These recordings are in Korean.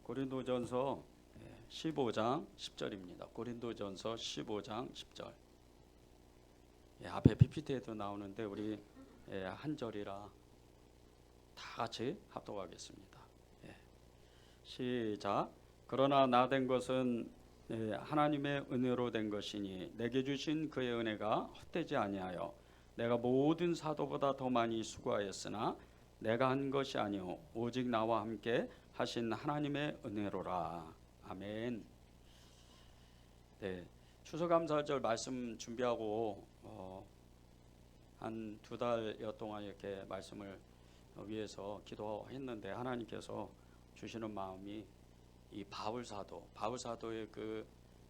고린도전서 15장 10절입니다. 고린도전서 15장 10절. 앞에 PPT에도 나오는데 우리 한 절이라 다 같이 합독하겠습니다. 시작. 그러나 나 된 것은 하나님의 은혜로 된 것이니 내게 주신 그의 은혜가 헛되지 아니하여 내가 모든 사도보다 더 많이 수고하였으나 내가 한 것이 아니오 오직 나와 함께 하신 하나님의 은혜로라. 아멘. 추수감사절 말씀 준비하고 한 2달여 동안 이렇게 말씀을 위해서 기도했는데 하나님께서 주시는 마음이 이 바울사도의 그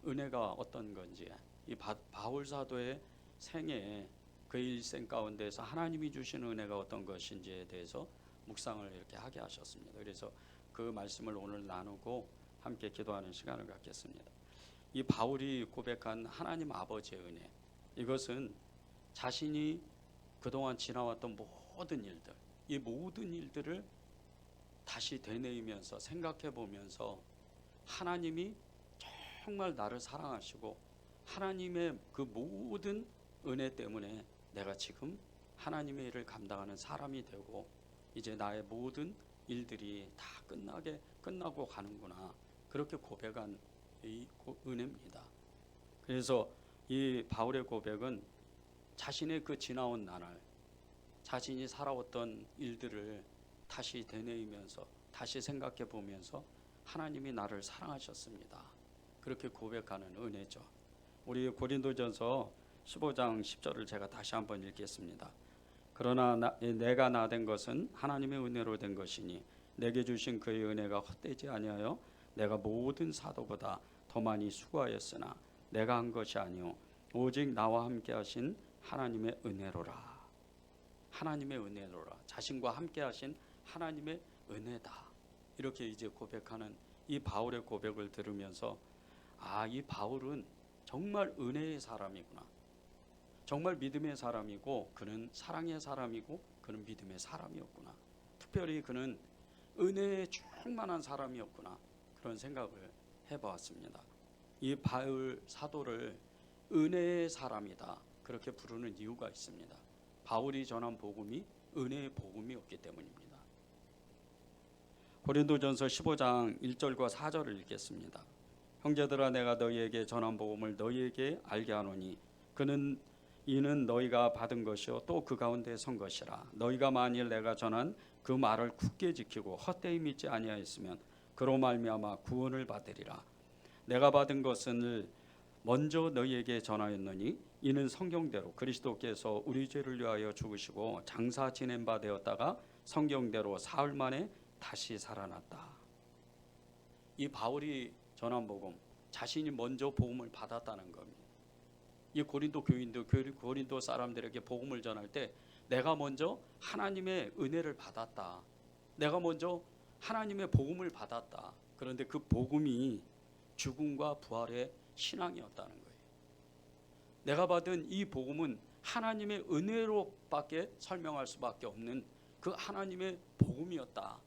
은혜가 어떤 건지, 이 바울사도의 생애에 그의 일생 가운데서 하나님이 주시는 은혜가 어떤 것인지에 대해서 묵상을 이렇게 하게 하셨습니다. 그래서 그 말씀을 오늘 나누고 함께 기도하는 시간을 갖겠습니다. 이 바울이 고백한 하나님 아버지의 은혜, 이것은 자신이 그동안 지나왔던 모든 일들, 이 모든 일들을 다시 되뇌이면서 생각해 보면서 하나님이 정말 나를 사랑하시고 하나님의 그 모든 은혜 때문에 내가 지금 하나님의 일을 감당하는 사람이 되고 이제 나의 모든 일들이 다 끝나고 가는구나, 그렇게 고백한 이 은혜입니다. 그래서 이 바울의 고백은 자신의 그 지나온 나날, 자신이 살아왔던 일들을 다시 되뇌이면서 다시 생각해 보면서 하나님이 나를 사랑하셨습니다, 그렇게 고백하는 은혜죠. 우리 고린도전서 15장 10절을 제가 다시 한번 읽겠습니다. 그러나 내가 나 된 것은 하나님의 은혜로 된 것이니 내게 주신 그의 은혜가 헛되지 아니하여 내가 모든 사도보다 더 많이 수고하였으나 내가 한 것이 아니오 오직 나와 함께 하신 하나님의 은혜로라. 하나님의 은혜로라. 자신과 함께 하신 하나님의 은혜다. 이렇게 이제 고백하는 이 바울의 고백을 들으면서 이 바울은 정말 은혜의 사람이구나. 정말 믿음의 사람이고 그는 사랑의 사람이고 그는 믿음의 사람이었구나. 특별히 그는 은혜에 충만한 사람이었구나. 그런 생각을 해보았습니다. 이 바울 사도를 은혜의 사람이다, 그렇게 부르는 이유가 있습니다. 바울이 전한 복음이 은혜의 복음이었기 때문입니다. 고린도전서 15장 1절과 4절을 읽겠습니다. 형제들아, 내가 너희에게 전한 복음을 너희에게 알게 하노니 이는 너희가 받은 것이요 또 그 가운데 선 것이라. 너희가 만일 내가 전한 그 말을 굳게 지키고 헛되이 믿지 아니하였으면 그로 말미암아 구원을 받으리라. 내가 받은 것을 먼저 너희에게 전하였느니 이는 성경대로 그리스도께서 우리 죄를 위하여 죽으시고 장사 지낸 바 되었다가 성경대로 사흘 만에 다시 살아났다. 이 바울이 전한 복음, 자신이 먼저 복음을 받았다는 겁니다. 이 고린도 교인도 고린도 사람들에게 복음을 전할 때 내가 먼저 하나님의 은혜를 받았다, 내가 먼저 하나님의 복음을 받았다. 그런데 그 복음이 죽음과 부활의 신앙이었다는 거예요. 내가 받은 이 복음은 하나님의 은혜로밖에 설명할 수밖에 없는 그 하나님의 복음이었다,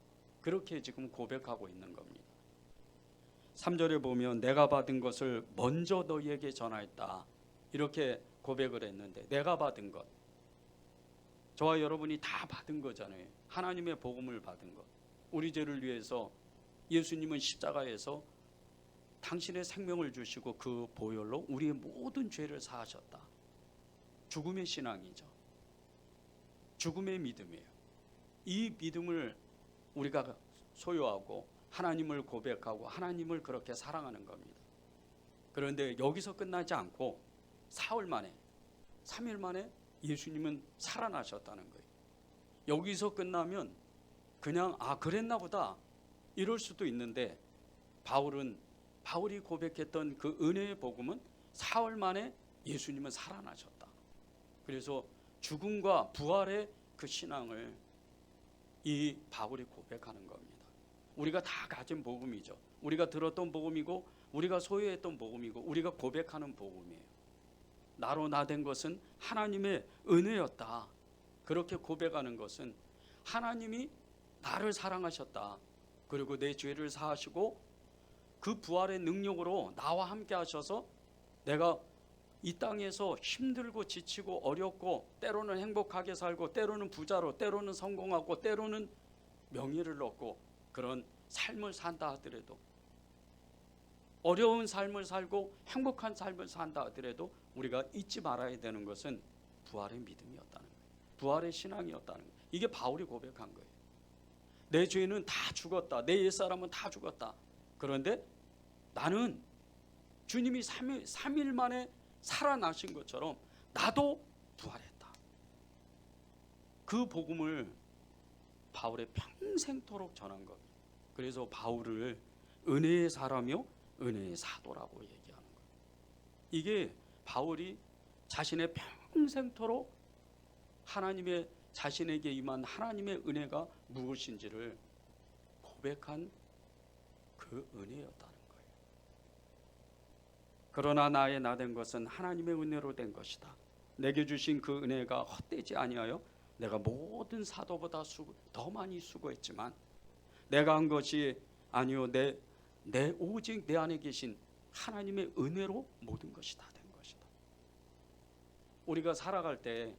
그렇게 지금 고백하고 있는 겁니다. 3절에 보면 내가 받은 것을 먼저 너희에게 전하였다, 이렇게 고백을 했는데 내가 받은 것, 저와 여러분이 다 받은 거잖아요. 하나님의 복음을 받은 것. 우리 죄를 위해서 예수님은 십자가에서 당신의 생명을 주시고 그 보혈로 우리의 모든 죄를 사하셨다. 죽음의 신앙이죠. 죽음의 믿음이에요. 이 믿음을 우리가 소유하고 하나님을 고백하고 하나님을 그렇게 사랑하는 겁니다. 그런데 여기서 끝나지 않고 사흘 만에, 3일 만에 예수님은 살아나셨다는 거예요. 여기서 끝나면 그냥 그랬나 보다 이럴 수도 있는데 바울이 고백했던 그 은혜의 복음은 사흘 만에 예수님은 살아나셨다. 그래서 죽음과 부활의 그 신앙을 이 바울이 고백하는 겁니다. 우리가 다 가진 복음이죠. 우리가 들었던 복음이고 우리가 소유했던 복음이고 우리가 고백하는 복음이에요. 나로 나 된 것은 하나님의 은혜였다, 그렇게 고백하는 것은 하나님이 나를 사랑하셨다, 그리고 내 죄를 사하시고 그 부활의 능력으로 나와 함께 하셔서 내가 이 땅에서 힘들고 지치고 어렵고 때로는 행복하게 살고 때로는 부자로 때로는 성공하고 때로는 명예를 얻고 그런 삶을 산다 하더라도, 어려운 삶을 살고 행복한 삶을 산다 하더라도 우리가 잊지 말아야 되는 것은 부활의 믿음이었다는 거예요. 부활의 신앙이었다는 거예요. 이게 바울이 고백한 거예요. 내 죄는 다 죽었다. 내 옛사람은 다 죽었다. 그런데 나는 주님이 3일 만에 살아나신 것처럼 나도 부활했다. 그 복음을 바울의 평생토록 전한 것. 그래서 바울을 은혜의 사람이요 은혜의 사도라고 얘기하는 거예요. 이게 바울이 자신의 평생토록 하나님의 자신에게 임한 하나님의 은혜가 무엇인지를 고백한 그 은혜였다는 거예요. 그러나 나의 나 된 것은 하나님의 은혜로 된 것이다. 내게 주신 그 은혜가 헛되지 아니하여 내가 모든 사도보다 더 많이 수고했지만 내가 한 것이 아니요 내 오직 내 안에 계신 하나님의 은혜로 모든 것이 다 된 것이다. 우리가 살아갈 때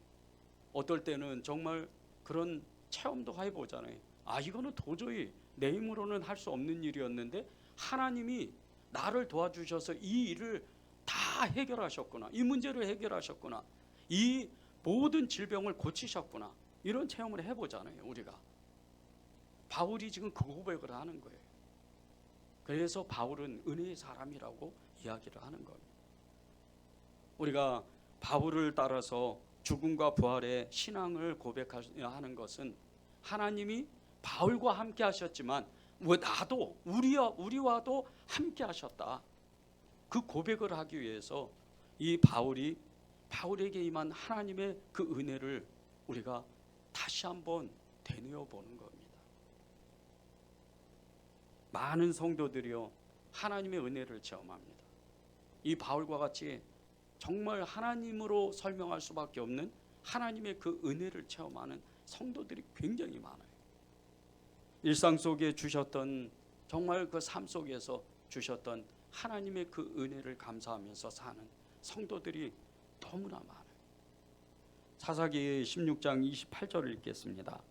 어떨 때는 정말 그런 체험도 해보잖아요. 이거는 도저히 내 힘으로는 할 수 없는 일이었는데 하나님이 나를 도와주셔서 이 일을 다 해결하셨구나. 이 문제를 해결하셨구나. 이 모든 질병을 고치셨구나. 이런 체험을 해보잖아요. 우리가. 바울이 지금 그 고백을 하는 거예요. 그래서 바울은 은혜의 사람이라고 이야기를 하는 겁니다. 우리가 바울을 따라서 죽음과 부활의 신앙을 고백해야 하는 것은 하나님이 바울과 함께 하셨지만 나도 우리와도 함께 하셨다. 그 고백을 하기 위해서 이 바울에게 임한 하나님의 그 은혜를 우리가 다시 한번 되뇌어 보는 겁니다. 많은 성도들이요 하나님의 은혜를 체험합니다. 이 바울과 같이 정말 하나님으로 설명할 수밖에 없는 하나님의 그 은혜를 체험하는 성도들이 굉장히 많아요. 일상 속에 주셨던 정말 그 삶 속에서 주셨던 하나님의 그 은혜를 감사하면서 사는 성도들이 너무나 많아요. 사사기 16장 28절을 읽겠습니다.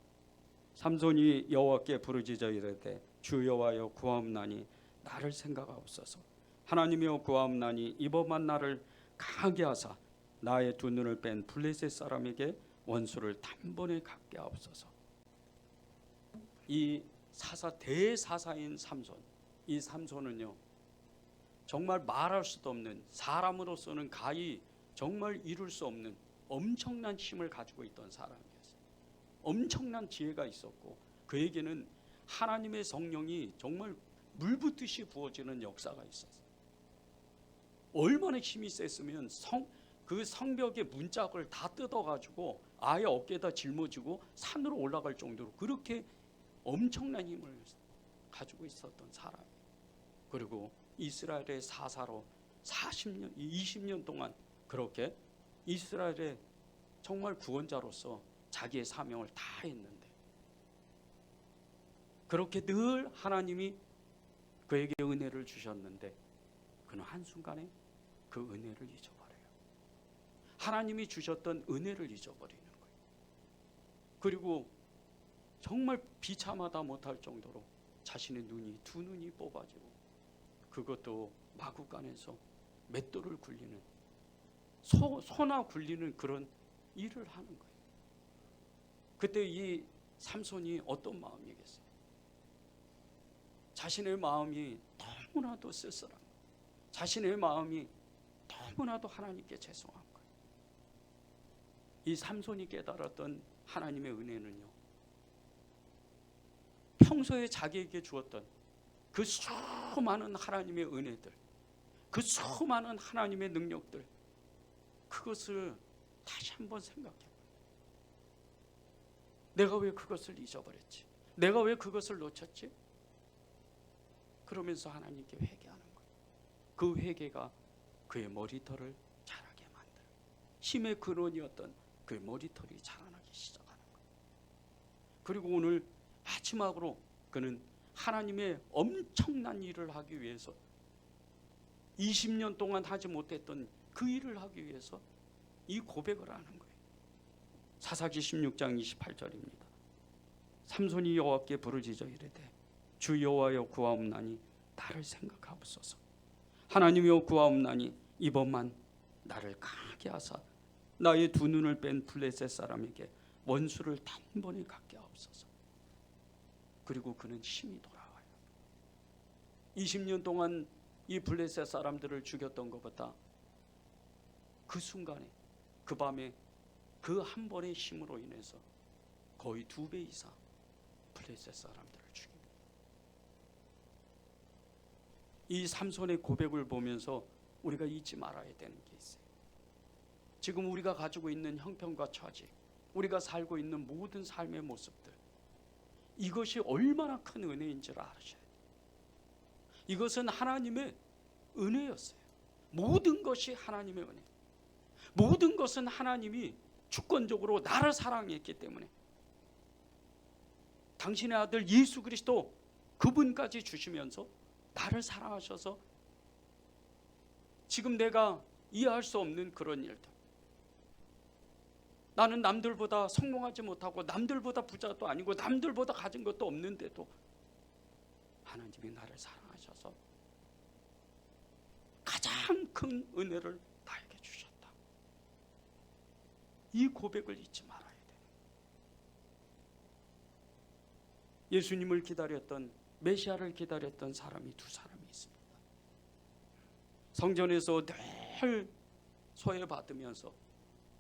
삼손이 여호와께 부르짖어 이르되 주 여호와여 구하옵나니 나를 생각하옵소서. 하나님이여 구하옵나니 이번만 나를 강하게 하사 나의 두 눈을 뺀 블레셋 사람에게 원수를 단번에 갚게 하옵소서. 이 대사사인 삼손, 이 삼손은요 정말 말할 수도 없는, 사람으로서는 가히 정말 이룰 수 없는 엄청난 힘을 가지고 있던 사람이었어요. 엄청난 지혜가 있었고 그에게는 하나님의 성령이 정말 물붓듯이 부어지는 역사가 있었어요. 얼마나 힘이 셌으면 그 성벽의 문짝을 다 뜯어가지고 아예 어깨에다 짊어지고 산으로 올라갈 정도로 그렇게 엄청난 힘을 가지고 있었던 사람이에요. 그리고 이스라엘의 사사로 40년, 20년 동안 그렇게 이스라엘의 정말 구원자로서 자기의 사명을 다 했는데 그렇게 늘 하나님이 그에게 은혜를 주셨는데 그는 한순간에 그 은혜를 잊어버려요. 하나님이 주셨던 은혜를 잊어버리는 거예요. 그리고 정말 비참하다 못할 정도로 자신의 두 눈이 뽑아지고 그것도 마구간에서 맷돌을 굴리는 소나 굴리는 그런 일을 하는 거예요. 그때 이 삼손이 어떤 마음이겠어요? 자신의 마음이 너무나도 쓸쓸한 거예요. 자신의 마음이 너무나도 하나님께 죄송한 거예요. 이 삼손이 깨달았던 하나님의 은혜는요 평소에 자기에게 주었던 그 수많은 하나님의 은혜들, 그 수많은 하나님의 능력들, 그것을 다시 한번 생각해봐요. 내가 왜 그것을 잊어버렸지? 내가 왜 그것을 놓쳤지? 그러면서 하나님께 회개하는 거예요. 그 회개가 그의 머리털을 자라게 만들어요. 힘의 근원이었던 그의 머리털이 자라나기 시작하는 거예요. 그리고 오늘 마지막으로 그는 하나님의 엄청난 일을 하기 위해서 20년 동안 하지 못했던 그 일을 하기 위해서 이 고백을 하는 거예요. 사사기 16장 28절입니다. 삼손이 여호와께 부르짖어 이르되 주 여호와여 구하옵나니 나를 생각하옵소서. 하나님이여 구하옵나니 이번만 나를 강하게 하사 나의 두 눈을 뺀 블레셋 사람에게 원수를 단번에 갖게 하옵소서. 그리고 그는 힘이 돌아와요. 20년 동안 이 블레셋 사람들을 죽였던 것보다 그 순간에, 그 밤에 그 한 번의 힘으로 인해서 거의 2배 이상 블레셋 사람들을 죽입니다. 이 삼손의 고백을 보면서 우리가 잊지 말아야 되는 게 있어요. 지금 우리가 가지고 있는 형편과 처지, 우리가 살고 있는 모든 삶의 모습들, 이것이 얼마나 큰 은혜인지를 아셔야 돼요. 이것은 하나님의 은혜였어요. 모든 것이 하나님의 은혜. 모든 것은 하나님이 주권적으로 나를 사랑했기 때문에 당신의 아들 예수 그리스도 그분까지 주시면서 나를 사랑하셔서 지금 내가 이해할 수 없는 그런 일들, 나는 남들보다 성공하지 못하고 남들보다 부자도 아니고 남들보다 가진 것도 없는데도 하나님이 나를 사랑하셔서 가장 큰 은혜를 나에게 주셨다. 이 고백을 잊지 말아야 돼요. 예수님을 기다렸던, 메시아를 기다렸던 사람이 2사람이 있습니다. 성전에서 늘 소외받으면서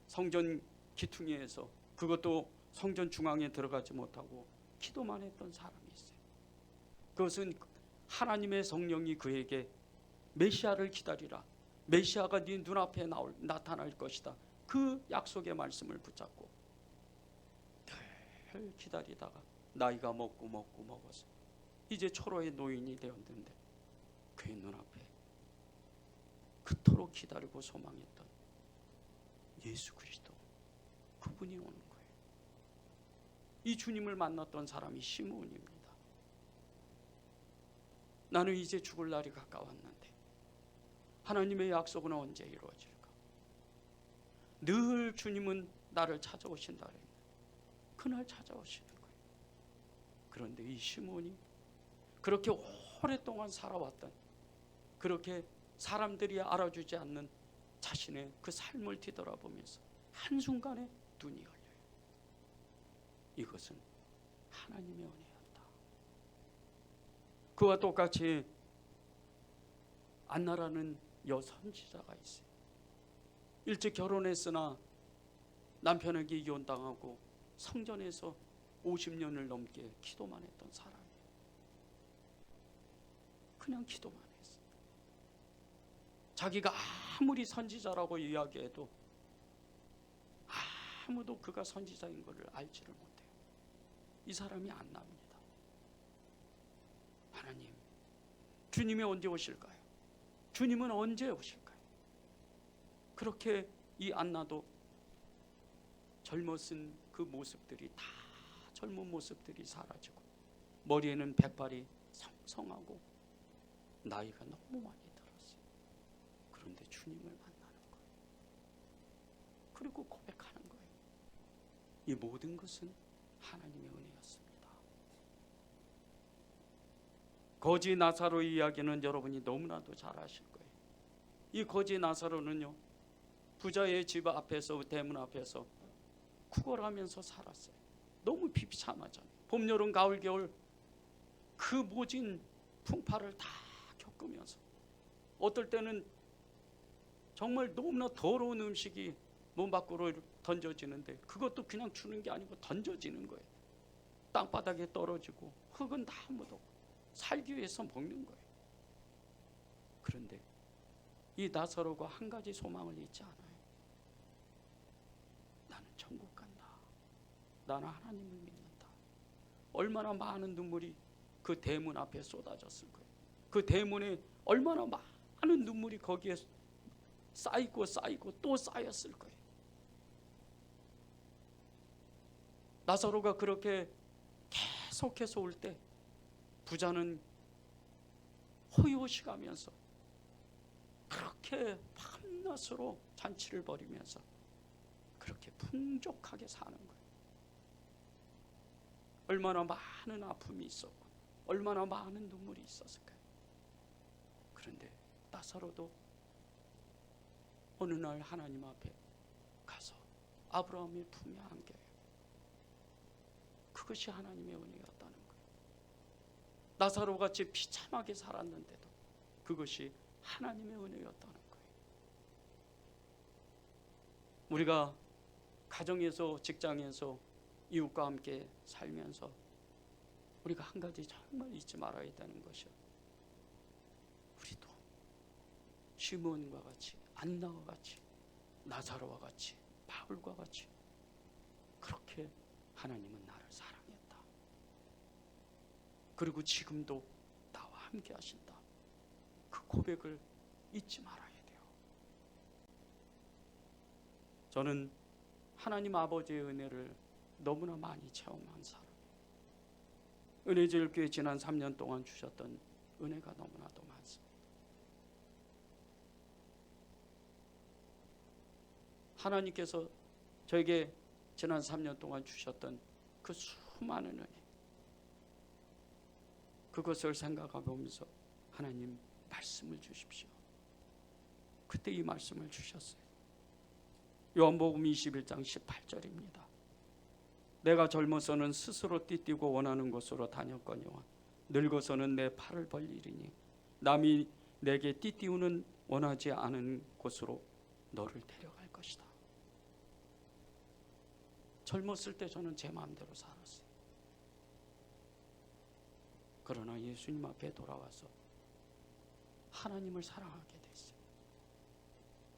성전 기퉁이에서, 그것도 성전 중앙에 들어가지 못하고 기도만 했던 사람이 있어요. 그것은 하나님의 성령이 그에게 메시아를 기다리라, 메시아가 네 눈앞에 나타날 것이다, 그 약속의 말씀을 붙잡고 늘 기다리다가 나이가 먹어서 이제 초로의 노인이 되었는데 그의 눈앞에 그토록 기다리고 소망했던 예수 그리스도, 그분이 오는 거예요. 이 주님을 만났던 사람이 시므온입니다. 나는 이제 죽을 날이 가까웠는데 하나님의 약속은 언제 이루어질까? 늘 주님은 나를 찾아오신다 그랬는데 그날 찾아오시는 거예요. 그런데 이 시므온이 그렇게 오랫동안 살아왔던, 그렇게 사람들이 알아주지 않는 자신의 그 삶을 뒤돌아보면서 한순간에 눈이 열려요. 이것은 하나님의 은혜였다. 그와 똑같이 안나라는 여선지자가 있어요. 일찍 결혼했으나 남편에게 이혼당하고 성전에서 50년을 넘게 기도만 했던 사람이에요. 그냥 기도만 했어요. 자기가 아무리 선지자라고 이야기해도 아무도 그가 선지자인 것을 알지를 못해요. 이 사람이 안나입니다. 하나님, 주님이 언제 오실까요? 주님은 언제 오실까요? 그렇게 이 안나도 젊었은 그 모습들이 다, 젊은 모습들이 사라지고 머리에는 백발이 성성하고 나이가 너무 많이 들었어요. 그런데 주님을 만나는 거예요. 그리고 고백하는 거예요. 이 모든 것은 하나님의 은혜였습니다. 거지 나사로 이야기는 여러분이 너무나도 잘 아실 거예요. 이 거지 나사로는요, 부자의 집 앞에서, 대문 앞에서 구걸하면서 살았어요. 너무 비참하잖아요. 봄, 여름, 가을, 겨울 그 모진 풍파를 다 겪으면서 어떨 때는 정말 너무나 더러운 음식이 몸 밖으로 던져지는데 그것도 그냥 주는 게 아니고 던져지는 거예요. 땅바닥에 떨어지고 흙은 다 묻어 살기 위해서 먹는 거예요. 그런데 이 나사로가 한 가지 소망을 잊지 않아요. 나는 천국 간다. 나는 하나님을 믿는다. 얼마나 많은 눈물이 그 대문 앞에 쏟아졌을 거예요. 그 대문에 얼마나 많은 눈물이 거기에 쌓이고 또 쌓였을 거예요. 나사로가 그렇게 계속해서 올 때 부자는 호의호식 하면서 그렇게 밤낮으로 잔치를 벌이면서 그렇게 풍족하게 사는 거예요. 얼마나 많은 아픔이 있었고 얼마나 많은 눈물이 있었을까요? 그런데 나사로도 어느 날 하나님 앞에 가서 아브라함의 품에 안겨요. 그것이 하나님의 은혜였다는 거예요. 나사로같이 비참하게 살았는데도 그것이 하나님의 은혜였다는 거예요. 우리가 가정에서, 직장에서 이웃과 함께 살면서 우리가 한 가지 정말 잊지 말아야 되는 것이요, 우리도 시몬과 같이, 안나와 같이, 나사로와 같이, 바울과 같이 그렇게 하나님은 나를 사랑했다. 그리고 지금도 나와 함께 하신다. 그 고백을 잊지 말아야 돼요. 저는 하나님 아버지의 은혜를 너무나 많이 체험한 사람이에요. 은혜제일교회 지난 3년 동안 주셨던 은혜가 너무나도 많습니다. 하나님께서 저에게 지난 3년 동안 주셨던 그 수많은 은혜, 그것을 생각해보면서 하나님 말씀을 주십시오. 그때 이 말씀을 주셨어요. 요한복음 21장 18절입니다. 내가 젊어서는 스스로 띠띠고 원하는 곳으로 다녔거니와 늙어서는 내 팔을 벌리리니 남이 내게 띠띠우는 원하지 않은 곳으로 너를 데려갈 것이다. 젊었을 때 저는 제 마음대로 살았어요. 그러나 예수님 앞에 돌아와서 하나님을 사랑하게 됐어요.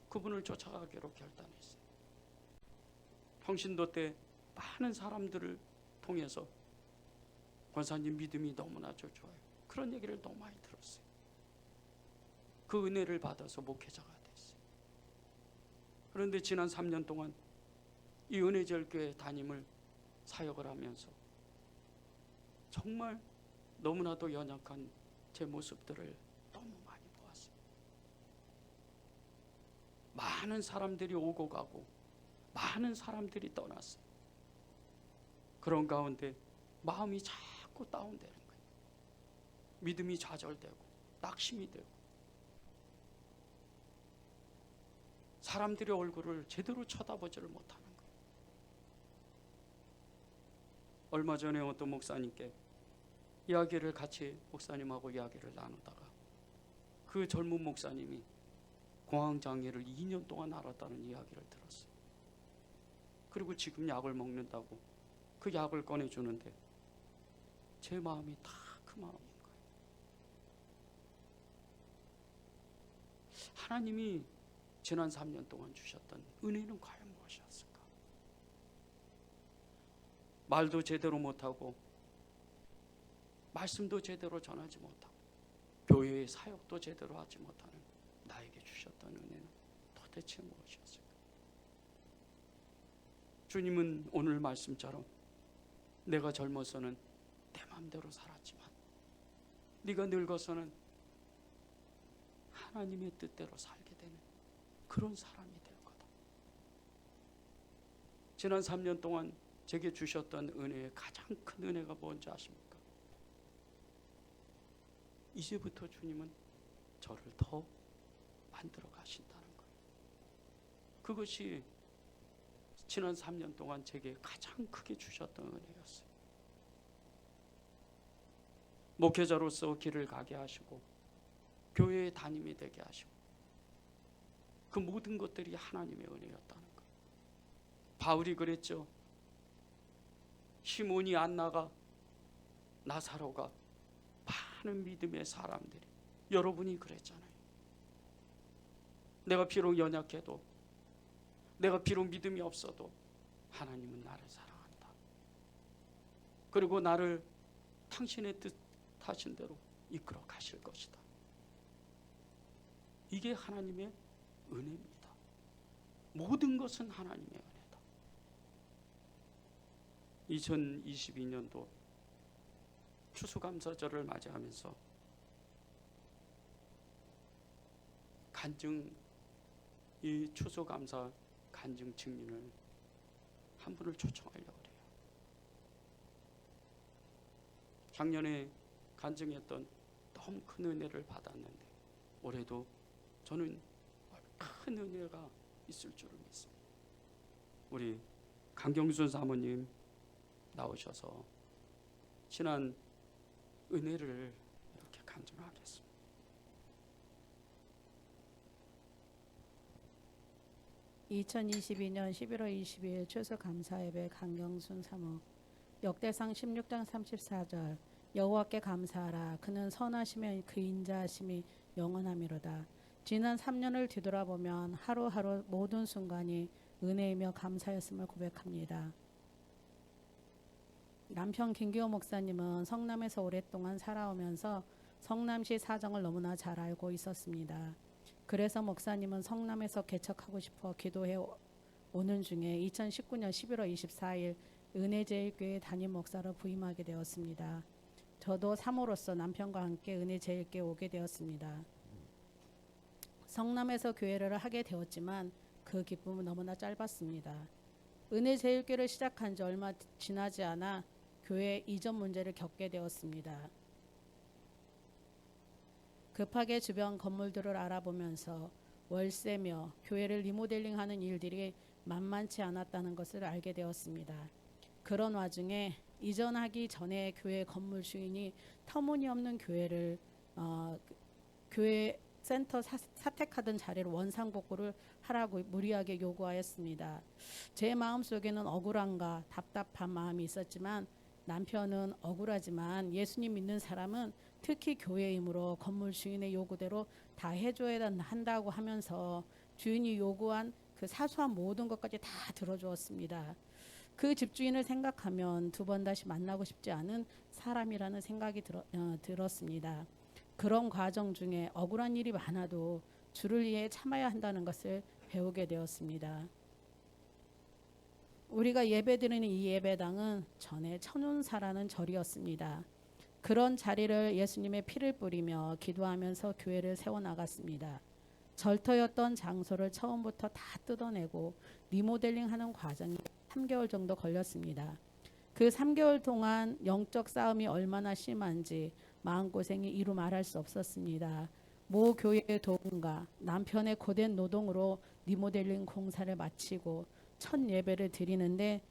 그분을 쫓아가기로 결단했어요. 평신도 때 많은 사람들을 통해서 권사님 믿음이 너무나 좋아요, 그런 얘기를 너무 많이 들었어요. 그 은혜를 받아서 목회자가 됐어요. 그런데 지난 3년 동안 이 은혜절교회 담임을 사역을 하면서 정말 너무나도 연약한 제 모습들을 너무 많이 보았어요. 많은 사람들이 오고 가고 많은 사람들이 떠났어요. 그런 가운데 마음이 자꾸 다운되는 거예요. 믿음이 좌절되고 낙심이 되고 사람들의 얼굴을 제대로 쳐다보지를 못하는 거예요. 얼마 전에 어떤 목사님께 이야기를 같이 목사님하고 이야기를 나누다가 그 젊은 목사님이 공황장애를 2년 동안 앓았다는 이야기를 들었어요. 그리고 지금 약을 먹는다고 그 약을 꺼내주는데 제 마음이 다 그 마음인 거예요. 하나님이 지난 3년 동안 주셨던 은혜는 과연 무엇이었을까? 말도 제대로 못하고 말씀도 제대로 전하지 못하고 교회의 사역도 제대로 하지 못하는 나에게 주셨던 은혜는 도대체 무엇이었을까? 주님은 오늘 말씀처럼 내가 젊어서는 내 마음대로 살았지만 네가 늙어서는 하나님의 뜻대로 살게 되는 그런 사람이 될 거다. 지난 3년 동안 제게 주셨던 은혜의 가장 큰 은혜가 뭔지 아십니까? 이제부터 주님은 저를 더 만들어 가신다는 거예요. 그것이 지난 3년 동안 제게 가장 크게 주셨던 은혜였어요. 목회자로서 길을 가게 하시고 교회의 담임이 되게 하시고 그 모든 것들이 하나님의 은혜였다는 거예요. 바울이 그랬죠. 시몬이, 안나가, 나사로가, 많은 믿음의 사람들이, 여러분이 그랬잖아요. 내가 비록 연약해도, 내가 비록 믿음이 없어도 하나님은 나를 사랑한다. 그리고 나를 당신의 뜻하신 대로 이끌어 가실 것이다. 이게 하나님의 은혜입니다. 모든 것은 하나님의 은혜다. 2022년도 추수감사절을 맞이하면서 간증, 이 추수감사 간증 증인을 한 분을 초청하려고 그래요. 작년에 간증했던 너무 큰 은혜를 받았는데 올해도 저는 큰 은혜가 있을 줄을 믿습니다. 우리 강경순 사모님 나오셔서 지난 은혜를 이렇게 간증하겠습니다. (2022년 11월 22일) 추수감사예배 강경순 사모. 역대상 16장 34절. 여호와께 감사하라. 그는 선하시며 그 인자하심이 영원하미로다. 지난 3년을 뒤돌아보면 하루하루 모든 순간이 은혜이며 감사였음을 고백합니다. 남편 김기호 목사님은 성남에서 오랫동안 살아오면서 성남시 사정을 너무나 잘 알고 있었습니다. 그래서 목사님은 성남에서 개척하고 싶어 기도해 오는 중에 2019년 11월 24일 은혜제일교회 담임 목사로 부임하게 되었습니다. 저도 사모로서 남편과 함께 은혜제일교회 오게 되었습니다. 성남에서 교회를 하게 되었지만 그 기쁨은 너무나 짧았습니다. 은혜제일교회를 시작한 지 얼마 지나지 않아 교회 이전 문제를 겪게 되었습니다. 급하게 주변 건물들을 알아보면서 월세며 교회를 리모델링하는 일들이 만만치 않았다는 것을 알게 되었습니다. 그런 와중에 이전하기 전에 교회 건물 주인이 터무니없는 교회를 교회 센터 사택하던 자리를 원상복구를 하라고 무리하게 요구하였습니다. 제 마음속에는 억울함과 답답한 마음이 있었지만 남편은 억울하지만 예수님 믿는 사람은 특히 교회이므로 건물 주인의 요구대로 다 해줘야 한다고 하면서 주인이 요구한 그 사소한 모든 것까지 다 들어주었습니다. 그 집주인을 생각하면 두 번 다시 만나고 싶지 않은 사람이라는 생각이 들었습니다. 그런 과정 중에 억울한 일이 많아도 주를 위해 참아야 한다는 것을 배우게 되었습니다. 우리가 예배드리는 이 예배당은 전에 천운사라는 절이었습니다. 그런 자리를 예수님의 피를 뿌리며 기도하면서 교회를 세워나갔습니다. 절터였던 장소를 처음부터 다 뜯어내고 리모델링하는 과정이 3개월 정도 걸렸습니다. 그 3개월 동안 영적 싸움이 얼마나 심한지 마음고생이 이루 말할 수 없었습니다. 모 교회의 도움과 남편의 고된 노동으로 리모델링 공사를 마치고 첫 예배를 드리는데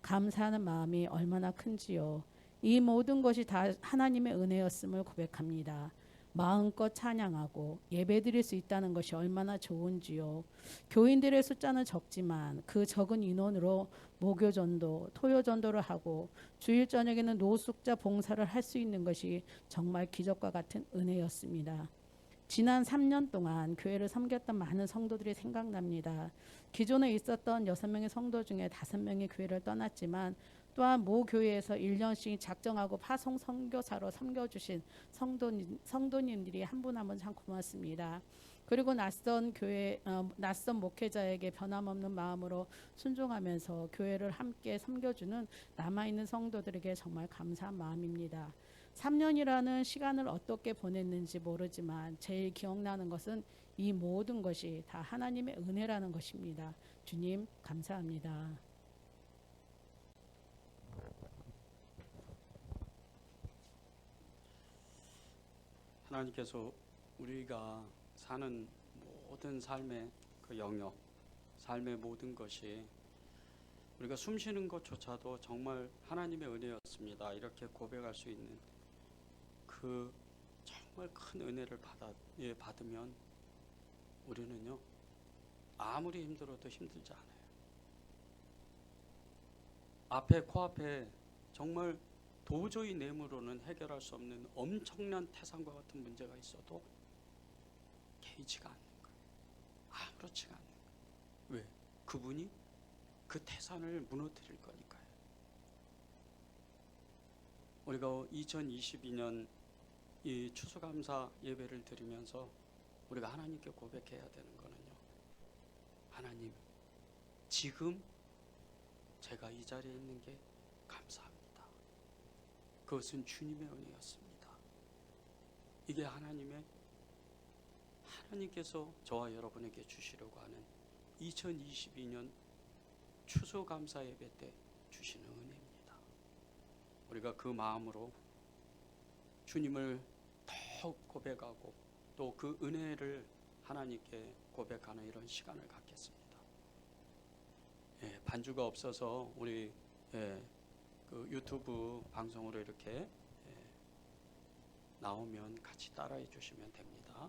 감사하는 마음이 얼마나 큰지요. 이 모든 것이 다 하나님의 은혜였음을 고백합니다. 마음껏 찬양하고 예배드릴 수 있다는 것이 얼마나 좋은지요. 교인들의 숫자는 적지만 그 적은 인원으로 목요전도, 토요전도를 하고 주일 저녁에는 노숙자 봉사를 할 수 있는 것이 정말 기적과 같은 은혜였습니다. 지난 3년 동안 교회를 섬겼던 많은 성도들이 생각납니다. 기존에 있었던 6명의 성도 중에 5명이 교회를 떠났지만 또한 모 교회에서 1년씩 작정하고 파송 선교사로 섬겨주신 성도님들이 한 분 한 분 참 고맙습니다. 그리고 낯선 목회자에게 변함없는 마음으로 순종하면서 교회를 함께 섬겨주는 남아있는 성도들에게 정말 감사한 마음입니다. 3년이라는 시간을 어떻게 보냈는지 모르지만 제일 기억나는 것은 이 모든 것이 다 하나님의 은혜라는 것입니다. 주님 감사합니다. 하나님께서 우리가 사는 모든 삶의 그 영역, 삶의 모든 것이 우리가 숨쉬는 것조차도 정말 하나님의 은혜였습니다. 이렇게 고백할 수 있는 그 정말 큰 은혜를 받으면 우리는요 아무리 힘들어도 힘들지 않아요. 코앞에 정말 도저히 내 힘으로는 해결할 수 없는 엄청난 태산과 같은 문제가 있어도 개의치가 않는 거예요. 아무렇지가 않는 거예요. 왜? 그분이 그 태산을 무너뜨릴 거니까요. 우리가 2022년 이 추수감사 예배를 드리면서 우리가 하나님께 고백해야 되는 거는요. 하나님, 지금 제가 이 자리에 있는 게 감사합니다. 그것은 주님의 은혜였습니다. 이게 하나님께서 저와 여러분에게 주시려고 하는 2022년 추수감사 예배 때 주시는 은혜입니다. 우리가 그 마음으로 주님을 더욱 고백하고 또 그 은혜를 하나님께 고백하는 이런 시간을 갖겠습니다. 반주가 없어서 우리 그 유튜브 방송으로 이렇게 나오면 같이 따라해 주시면 됩니다.